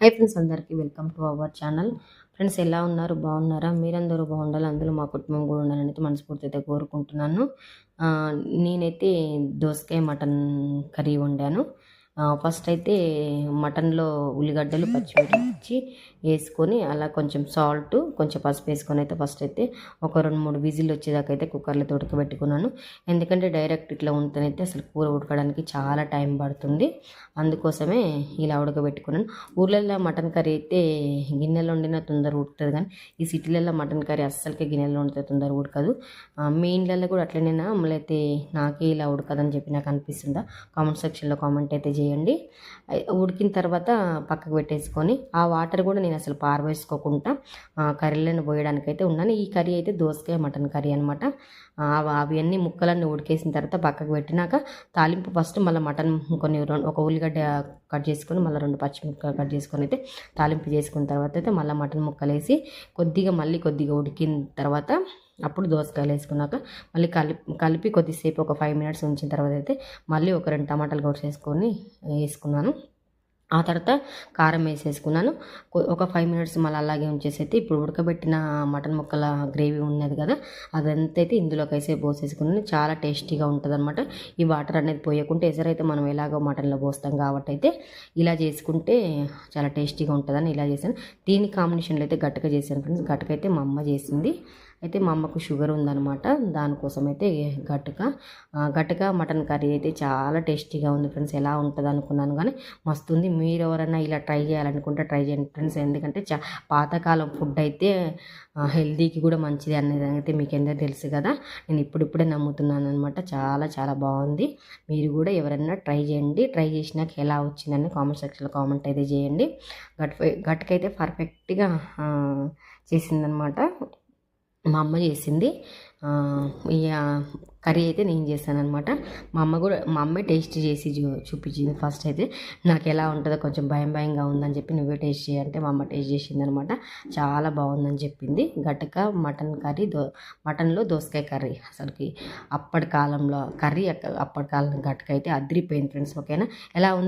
Hi friends, అందరికీ welcome to our channel. Friends, ఎలా ఉన్నారు? బాగున్నారా? మీరందరూ బాగుండాలి, అందులో మా కుటుంబం కూడా ఉండాలని అయితే మనస్ఫూర్తి అయితే కోరుకుంటున్నాను. నేనైతే దోసకాయ మటన్ కర్రీ వండాను. ఫస్ట్ అయితే మటన్లో ఉల్లిగడ్డలు పచ్చిమిర్చి వేసుకొని అలా కొంచెం సాల్ట్ కొంచెం పసుపు వేసుకొని అయితే ఫస్ట్ అయితే ఒక 2-3 విజిల్ వచ్చేదాకా అయితే కుక్కర్లో ఉడకబెట్టుకున్నాను. ఎందుకంటే డైరెక్ట్ ఇట్లా ఉంటేనైతే అసలు కూర ఉడకడానికి చాలా టైం పడుతుంది. అందుకోసమే ఇలా ఉడకబెట్టుకున్నాను. ఊర్లలో మటన్ కర్రీ అయితే గిన్నెలో వండినా తొందరగా ఉడుకుతుంది, కానీ ఈ సిటీలలో మటన్ కర్రీ అస్సలకే గిన్నెలో వండితే తొందరగా ఉడకదు. మీ ఇండ్లలో కూడా అట్లనేనా, మళ్ళీ నాకే ఇలా ఉడకదని చెప్పి నాకు అనిపిస్తుందా? కామెంట్ సెక్షన్లో కామెంట్ అయితే చేయండి. ఉడికిన తర్వాత పక్కకు పెట్టేసుకొని ఆ వాటర్ కూడా నేను అసలు పారవేసుకోకుండా కర్రీలను పోయడానికైతే ఉన్నాను. ఈ కర్రీ అయితే దోసకాయ మటన్ కర్రీ అనమాట. అవన్నీ ముక్కలన్నీ ఉడికేసిన తర్వాత పక్కకు పెట్టినాక తాలింపు ఫస్ట్ మళ్ళీ మటన్ ఒక ఉల్లిగడ్డ కట్ చేసుకొని మళ్ళీ 2 పచ్చిమిరపకాయలు కట్ చేసుకొని అయితే తాలింపు చేసుకున్న తర్వాత అయితే మళ్ళీ మటన్ ముక్కలు వేసి కొద్దిగా ఉడికిన తర్వాత అప్పుడు దోసకాయలు వేసుకున్నాక మళ్ళీ కలిపి కొద్దిసేపు ఒక 5 మినిట్స్ ఉంచిన తర్వాత అయితే మళ్ళీ ఒక 2 టమాటాలు వేసుకొని వేసుకున్నాను. ఆ తర్వాత కారం వేసేసుకున్నాను. ఒక 5 మినిట్స్ మళ్ళీ అలాగే ఉంచేసి అయితే ఇప్పుడు ఉడకబెట్టిన మటన్ ముక్కల గ్రేవీ ఉన్నది కదా, అదంతా అయితే ఇందులోకి వేసే పోసేసుకున్నాను. చాలా టేస్టీగా ఉంటుంది అనమాట. ఈ వాటర్ అనేది పోయకుంటే ఎసరైతే మనం ఎలాగో మటన్లో పోస్తాం కాబట్టి అయితే ఇలా చేసుకుంటే చాలా టేస్టీగా ఉంటుందని ఇలా చేశాను. దీని కాంబినేషన్లో అయితే గట్టక చేశాను ఫ్రెండ్స్. గట్టక అయితే మా అమ్మ చేసింది. అయితే మా అమ్మకు షుగర్ ఉందన్నమాట, దానికోసం అయితే గట్టక మటన్ కర్రీ అయితే చాలా టేస్టీగా ఉంది ఫ్రెండ్స్. ఎలా ఉంటుంది అనుకున్నాను, కానీ మస్తు ఉంది. మీరు ఎవరైనా ఇలా ట్రై చేయాలనుకుంటే ట్రై చేయండి ఫ్రెండ్స్. ఎందుకంటే పాతకాలం ఫుడ్ అయితే హెల్తీకి కూడా మంచిది అనేది అయితే మీకు ఎంతో తెలుసు కదా. నేను ఇప్పుడిప్పుడే నమ్ముతున్నాను అనమాట. చాలా చాలా బాగుంది. మీరు కూడా ఎవరైనా ట్రై చేయండి. ట్రై చేసినాక ఎలా వచ్చిందని కామెంట్ సెక్షన్లో కామెంట్ అయితే చేయండి. గట్టకైతే పర్ఫెక్ట్గా చేసిందనమాట. మా అమ్మ చేసింది. ఇక కర్రీ అయితే నేను చేశాను అనమాట. మా అమ్మే టేస్ట్ చేసి చూపించింది. ఫస్ట్ అయితే నాకు ఎలా ఉంటుందో కొంచెం భయంగా ఉందని చెప్పి నువ్వే టేస్ట్ చేయాలంటే మా అమ్మ టేస్ట్ చేసింది అనమాట. చాలా బాగుందని చెప్పింది. గట్టక మటన్ కర్రీ మటన్లో దోసకాయ కర్రీ అసలుకి అప్పటి కాలంలో కర్రీ, అప్పటి కాలం గట్టక అయితే అదిరిపోయింది ఫ్రెండ్స్. ఓకేనా? ఎలా ఉందో